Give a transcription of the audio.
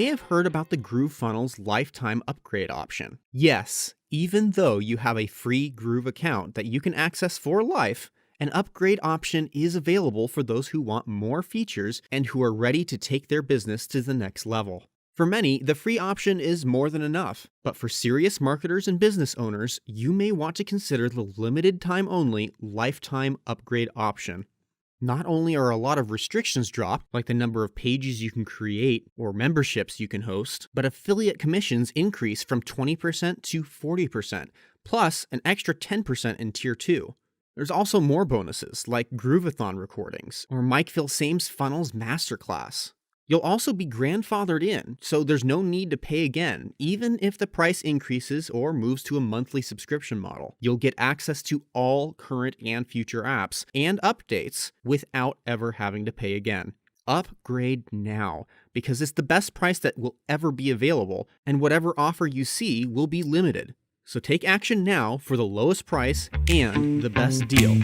may have heard about the GrooveFunnels lifetime upgrade option. Yes, even though you have a free Groove account that you can access for life, an upgrade option is available for those who want more features and who are ready to take their business to the next level. For many, the free option is more than enough, but for serious marketers and business owners, you may want to consider the limited time only lifetime upgrade option. Not only are a lot of restrictions dropped, like the number of pages you can create or memberships you can host, but affiliate commissions increase from 20% to 40%, plus an extra 10% in Tier 2. There's also more bonuses, like Groovathon recordings or Mike Filsame's Funnels Masterclass. You'll also be grandfathered in, so there's no need to pay again, even if the price increases or moves to a monthly subscription model. You'll get access to all current and future apps and updates without ever having to pay again. Upgrade now, because it's the best price that will ever be available, and whatever offer you see will be limited. So take action now for the lowest price and the best deal.